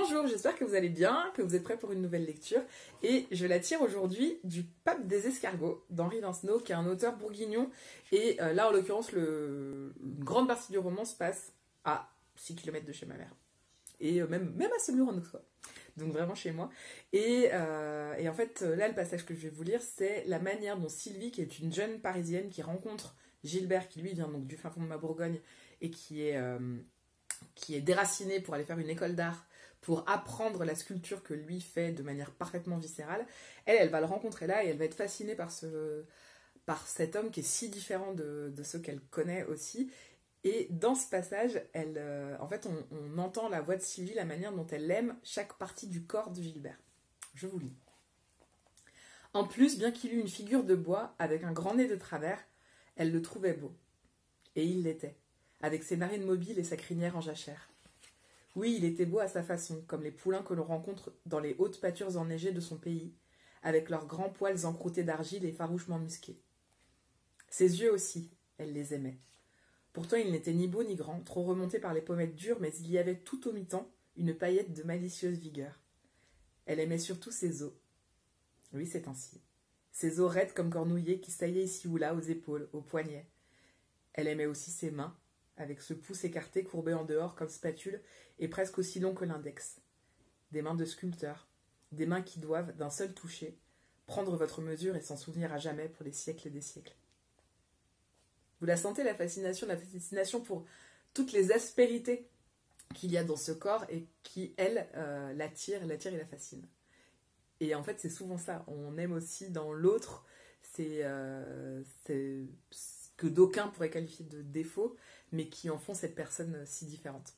Bonjour, j'espère que vous allez bien, que vous êtes prêts pour une nouvelle lecture. Et je la tire aujourd'hui du Pape des escargots d'Henri Lancenot, qui est un auteur bourguignon. Et là, en l'occurrence, une grande partie du roman se passe à 6 km de chez ma mère. Et même à Semur-en-Auxois. Donc vraiment chez moi. Et en fait, là, le passage que je vais vous lire, c'est la manière dont Sylvie, qui est une jeune Parisienne qui rencontre Gilbert, qui lui vient donc du fin fond de ma Bourgogne, et qui est déraciné pour aller faire une école d'art, pour apprendre la sculpture que lui fait de manière parfaitement viscérale. Elle va le rencontrer là et elle va être fascinée par cet homme qui est si différent de ceux qu'elle connaît aussi. Et dans ce passage, en fait, on entend la voix de Sylvie, la manière dont elle aime chaque partie du corps de Gilbert. Je vous lis. En plus, bien qu'il eût une figure de bois avec un grand nez de travers, elle le trouvait beau. Et il l'était, avec ses narines mobiles et sa crinière en jachère. Oui, il était beau à sa façon, comme les poulains que l'on rencontre dans les hautes pâtures enneigées de son pays, avec leurs grands poils encroutés d'argile et farouchement musqués. Ses yeux aussi, elle les aimait. Pourtant, il n'était ni beau ni grand, trop remonté par les pommettes dures, mais il y avait tout au mi-temps une paillette de malicieuse vigueur. Elle aimait surtout ses os. Oui, c'est ainsi. Ses os raides comme cornouillés qui saillaient ici ou là aux épaules, aux poignets. Elle aimait aussi ses mains, avec ce pouce écarté courbé en dehors comme spatule et presque aussi long que l'index. Des mains de sculpteur, des mains qui doivent, d'un seul toucher, prendre votre mesure et s'en souvenir à jamais pour les siècles et des siècles. Vous la sentez, la fascination pour toutes les aspérités qu'il y a dans ce corps et qui, elle, l'attire et la fascine. Et en fait, c'est souvent ça. On aime aussi dans l'autre, c'est ce que d'aucuns pourraient qualifier de défaut, mais qui en font cette personne si différente.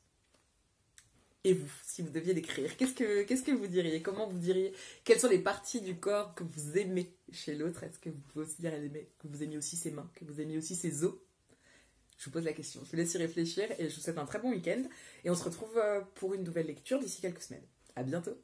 Et vous, si vous deviez l'écrire, qu'est-ce que vous diriez? Comment vous diriez? Quelles sont les parties du corps que vous aimez chez l'autre? Est-ce que vous pouvez aussi dire que vous aimiez aussi ses mains, que vous aimiez aussi ses os? Je vous pose la question. Je vous laisse y réfléchir et je vous souhaite un très bon week-end. Et on se retrouve pour une nouvelle lecture d'ici quelques semaines. À bientôt.